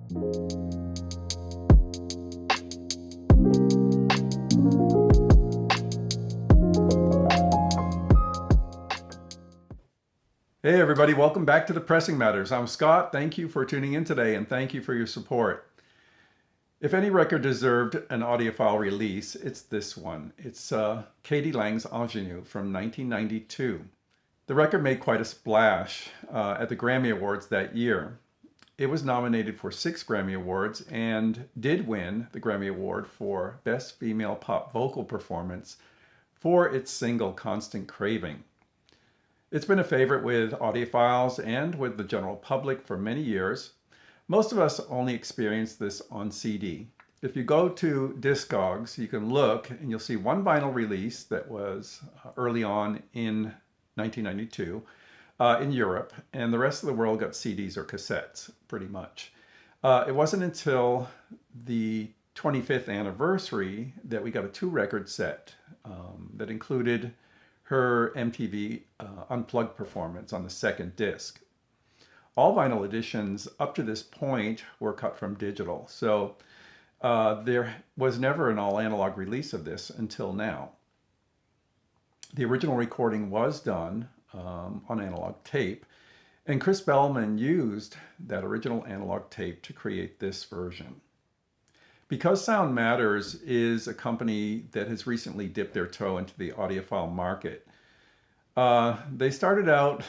Hey everybody, welcome back to the Pressing Matters. I'm Scott. Thank you for tuning in today and thank you for your support. If any record deserved an audiophile release, it's this one. It's K.D Lang's Ingénue from 1992. The record made quite a splash at the Grammy Awards that year. It was nominated for 6 Grammy Awards and did win the Grammy Award for Best Female Pop Vocal Performance for its single Constant Craving. It's been a favorite with audiophiles and with the general public for many years. Most of us only experience this on CD. If you go to Discogs, you can look and you'll see one vinyl release that was early on in 1992 in Europe, and the rest of the world got CDs or cassettes, pretty much. It wasn't until the 25th anniversary that we got a 2-record set that included her MTV Unplugged performance on the 2nd disc. All vinyl editions up to this point were cut from digital, so there was never an all-analog release of this until now. The original recording was done on analog tape, and Chris Bellman used that original analog tape to create this version. Because Sound Matters is a company that has recently dipped their toe into the audiophile market, they started out,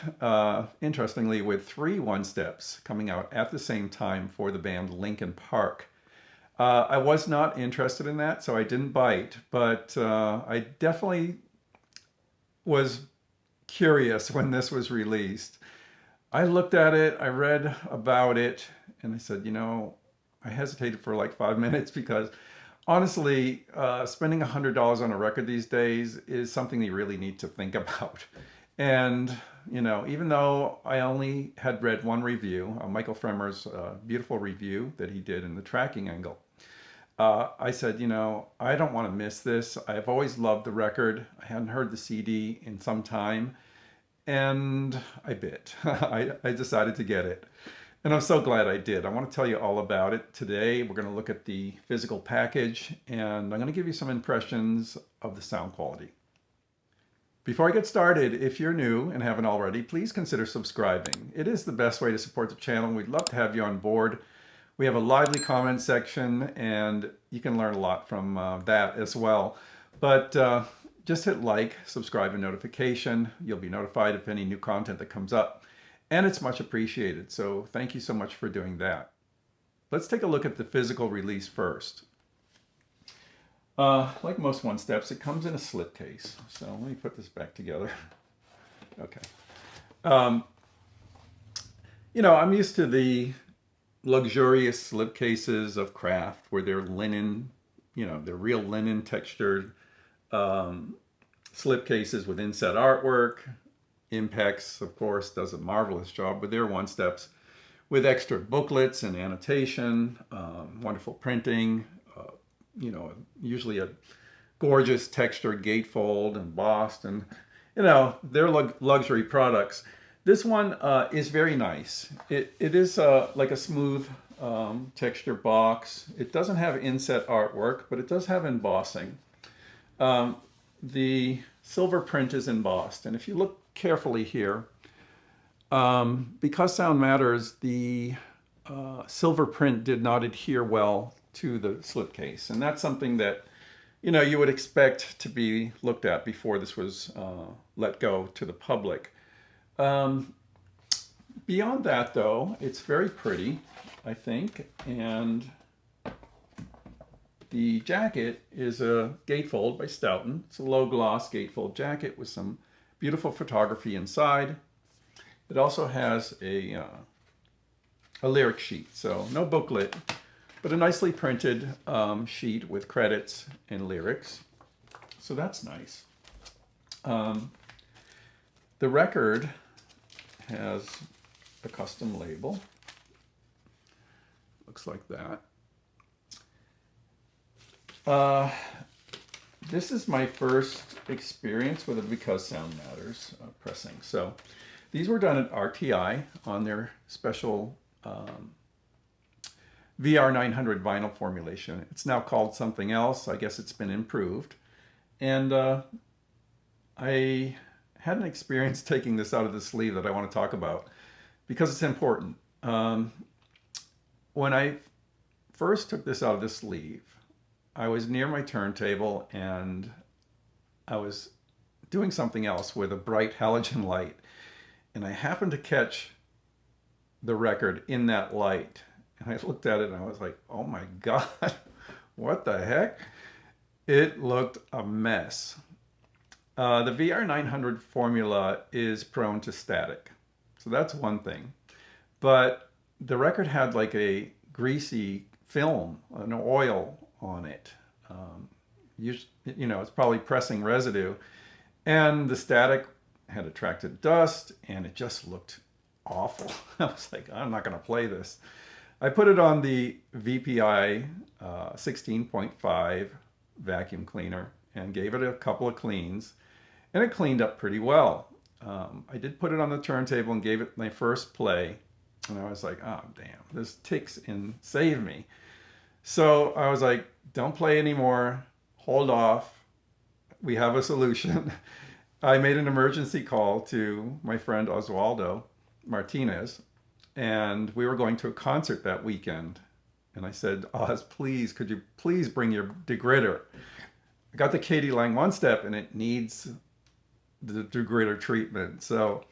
interestingly, with 3 one-steps coming out at the same time for the band Linkin Park. I was not interested in that, so I didn't bite, but I definitely was curious when this was released. I looked at it, I read about it, and I said, you know, I hesitated for like 5 minutes because honestly, spending $100 on a record these days is something you really need to think about. And, you know, even though I only had read one review, Michael Fremer's beautiful review that he did in the tracking angle, I said, you know, I don't want to miss this. I've always loved the record. I hadn't heard the CD in some time, and I bit. I decided to get it. And I'm so glad I did. I want to tell you all about it today. We're going to look at the physical package, and I'm going to give you some impressions of the sound quality. Before I get started, if you're new and haven't already, please consider subscribing. It is the best way to support the channel. We'd love to have you on board. We have a lively comment section, and you can learn a lot from that as well. But just hit like, subscribe, and notification. You'll be notified of any new content that comes up. And it's much appreciated, so thank you so much for doing that. Let's take a look at the physical release first. Like most one-steps, it comes in a slipcase. So let me put this back together. Okay. You know, I'm used to the luxurious slipcases of craft where they're linen, you know, they're real linen textured slipcases with inset artwork. Impex, of course, does a marvelous job with their one-steps with extra booklets and annotation, wonderful printing, you know, usually a gorgeous textured gatefold, embossed, and, you know, they're luxury products. This one is very nice. It is like a smooth texture box. It doesn't have inset artwork, but it does have embossing. The silver print is embossed, and if you look carefully here, because Sound Matters, the silver print did not adhere well to the slipcase, and that's something that, you know, you would expect to be looked at before this was let go to the public. Beyond that, though, it's very pretty, I think, and the jacket is a gatefold by Stoughton. It's a low gloss gatefold jacket with some beautiful photography inside. It also has a lyric sheet, so no booklet, but a nicely printed sheet with credits and lyrics. So that's nice. The record has a custom label. Looks like that. This is my first experience with a Because Sound Matters pressing. So these were done at RTI on their special VR 900 vinyl formulation. It's now called something else. I guess it's been improved. And I had an experience taking this out of the sleeve that I want to talk about because it's important. When I first took this out of the sleeve, I was near my turntable and I was doing something else with a bright halogen light. And I happened to catch the record in that light. And I looked at it and I was like, oh my God, what the heck? It looked a mess. The VR 900 formula is prone to static. So that's one thing. But the record had like a greasy film, an oil on it. It's probably pressing residue. And the static had attracted dust and it just looked awful. I was like, I'm not going to play this. I put it on the VPI 16.5 vacuum cleaner and gave it a couple of cleans, and it cleaned up pretty well. I did put it on the turntable and gave it my first play, and I was like, oh damn, this ticks and save me. So I was like, don't play anymore, hold off, we have a solution. I made an emergency call to my friend Oswaldo Martinez, and we were going to a concert that weekend. And I said, Oz, please, could you please bring your degritter? I got the K.D Lang one step and it needs the degritter treatment. So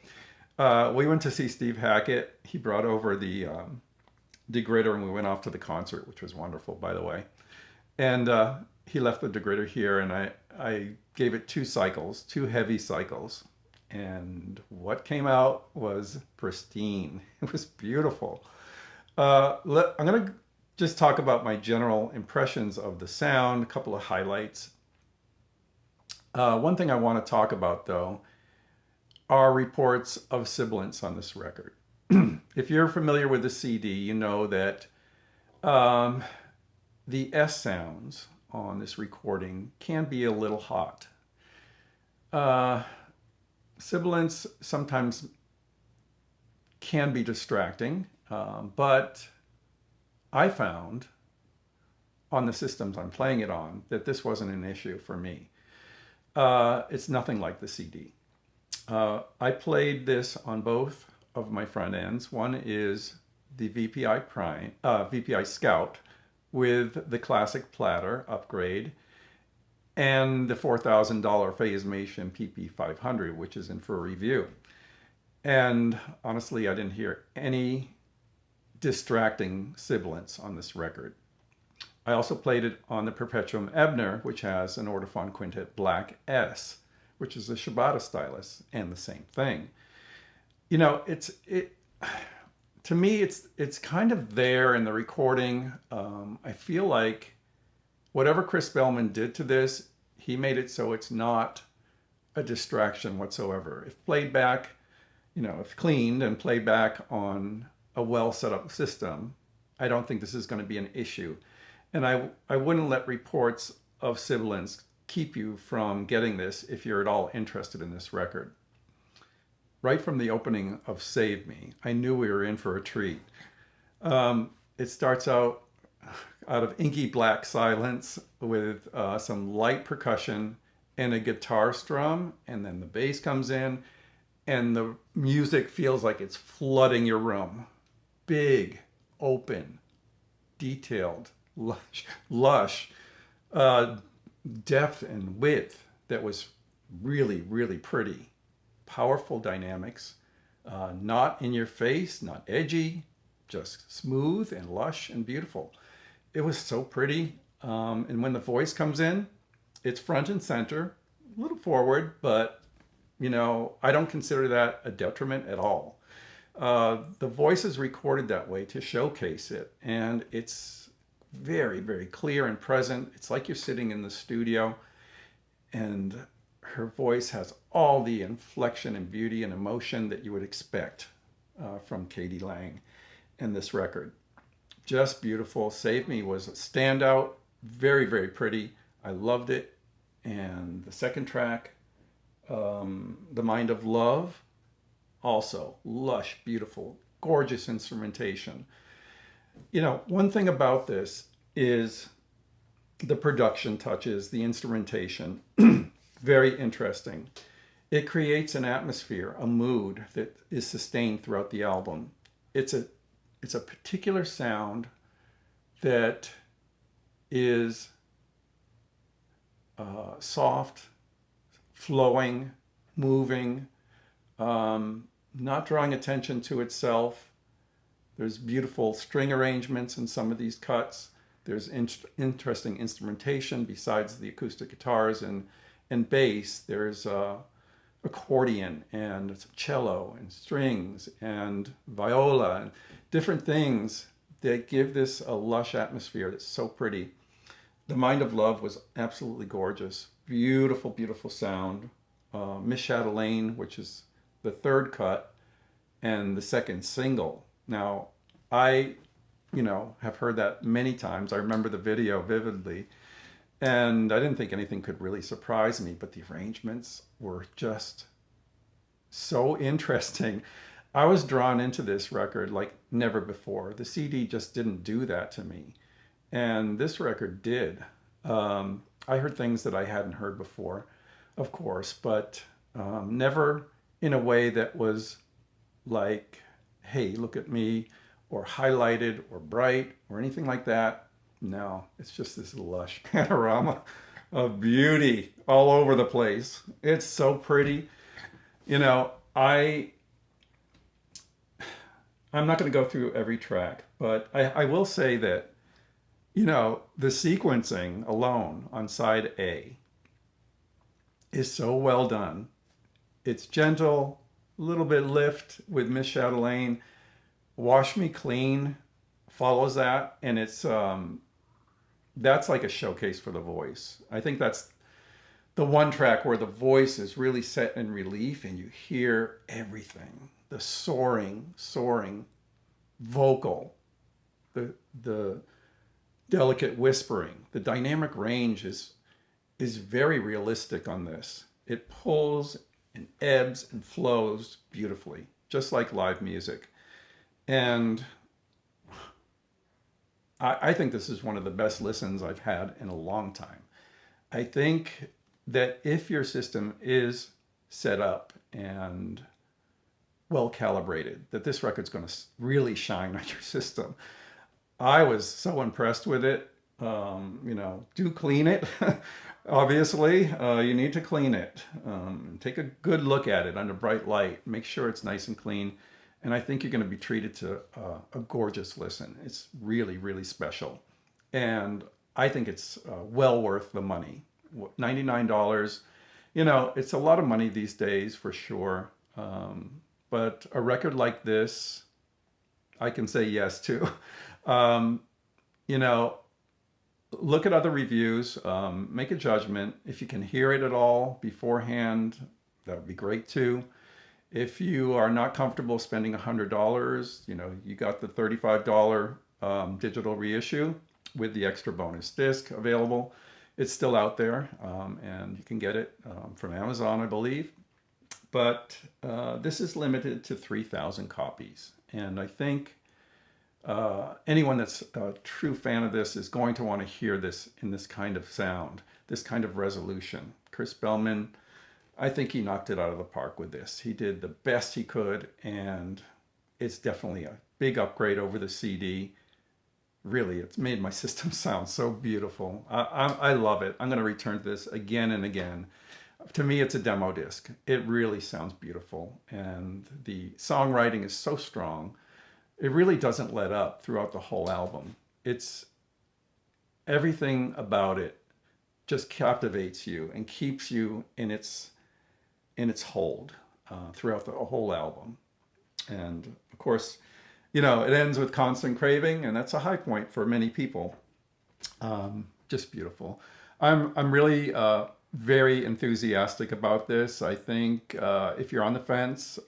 we went to see Steve Hackett. He brought over the degritter and we went off to the concert, which was wonderful, by the way. And he left the degritter here and I gave it 2 cycles, 2 heavy cycles. And what came out was pristine. It was beautiful. I'm going to just talk about my general impressions of the sound, a couple of highlights. One thing I want to talk about, though, are reports of sibilance on this record. If you're familiar with the CD, you know that the S sounds on this recording can be a little hot. Sibilance sometimes can be distracting, but I found on the systems I'm playing it on that this wasn't an issue for me. It's nothing like the CD. I played this on both of my front ends. One is the VPI Scout with the classic platter upgrade, and the $4,000 Phasmation PP500, which is in for review. And honestly, I didn't hear any distracting sibilance on this record. I also played it on the Perpetuum Ebner, which has an Ortophon Quintet Black S, which is a Shibata stylus, and the same thing. You know, to me, it's kind of there in the recording. I feel like whatever Chris Bellman did to this, he made it so it's not a distraction whatsoever. If played back, if cleaned and played back on a well set up system, I don't think this is going to be an issue. And I wouldn't let reports of sibilance keep you from getting this if you're at all interested in this record. Right from the opening of Save Me, I knew we were in for a treat. It starts out of inky black silence with some light percussion and a guitar strum, and then the bass comes in and the music feels like it's flooding your room. Big, open, detailed, lush, depth and width that was really, really pretty. Powerful dynamics, not in your face, not edgy, just smooth and lush and beautiful. It was so pretty. And when the voice comes in, it's front and center, a little forward, but I don't consider that a detriment at all. The voice is recorded that way to showcase it, and it's very, very clear and present. It's like you're sitting in the studio, and her voice has all the inflection and beauty and emotion that you would expect from K.D Lang in this record. Just beautiful. Save Me was a standout. Very, very pretty. I loved it. And the second track, The Mind of Love, also lush, beautiful, gorgeous instrumentation. One thing about this is the production touches, the instrumentation. Very interesting. It creates an atmosphere, a mood that is sustained throughout the album. It's a particular sound that is soft, flowing, moving, not drawing attention to itself. There's beautiful string arrangements in some of these cuts. There's interesting instrumentation besides the acoustic guitars and bass. There's accordion and cello and strings and viola and different things that give this a lush atmosphere that's so pretty. The Mind of Love was absolutely gorgeous. Beautiful, beautiful sound. Miss Chatelaine, which is the third cut and the second single. Now, I, have heard that many times. I remember the video vividly. And I didn't think anything could really surprise me, but the arrangements were just so interesting. I was drawn into this record like never before. The CD just didn't do that to me. And this record did. I heard things that I hadn't heard before, of course, but never in a way that was like, hey, look at me, or highlighted or bright or anything like that. No, it's just this lush panorama of beauty all over the place. It's so pretty. I'm not going to go through every track, but I will say that, the sequencing alone on side A is so well done. It's gentle, a little bit lift with Miss Chatelaine. Wash Me Clean follows that, and that's like a showcase for the voice. I think that's the one track where the voice is really set in relief and you hear everything. The soaring vocal, the delicate whispering, the dynamic range is very realistic on this. It pulls and ebbs and flows beautifully, just like live music. And I think this is one of the best listens I've had in a long time. I think that if your system is set up and well calibrated, that this record's going to really shine on your system. I was so impressed with it. Do clean it. Obviously, you need to clean it. Take a good look at it under bright light. Make sure it's nice and clean. And I think you're going to be treated to a gorgeous listen. It's really, really special. And I think it's well worth the money. $99, it's a lot of money these days for sure. But a record like this, I can say yes to. Look at other reviews, make a judgment. If you can hear it at all beforehand, that would be great too. If you are not comfortable spending $100, you got the $35 digital reissue with the extra bonus disc available. It's still out there, and you can get it from Amazon, I believe. But this is limited to 3,000 copies. And I think anyone that's a true fan of this is going to want to hear this in this kind of sound, this kind of resolution. Chris Bellman, I think he knocked it out of the park with this. He did the best he could, and it's definitely a big upgrade over the CD. Really, it's made my system sound so beautiful. I love it. I'm going to return to this again and again. To me, it's a demo disc. It really sounds beautiful, and the songwriting is so strong. It really doesn't let up throughout the whole album. It's everything about it just captivates you and keeps you in its hold throughout the whole album. And of course, it ends with Constant Craving, and that's a high point for many people. Just beautiful. I'm really very enthusiastic about this. I think if you're on the fence,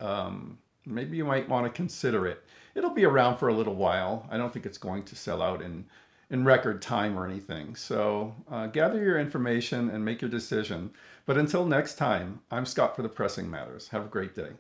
maybe you might want to consider it. It'll be around for a little while. I don't think it's going to sell out in record time or anything. So gather your information and make your decision. But until next time, I'm Scott for the Pressing Matters. Have a great day.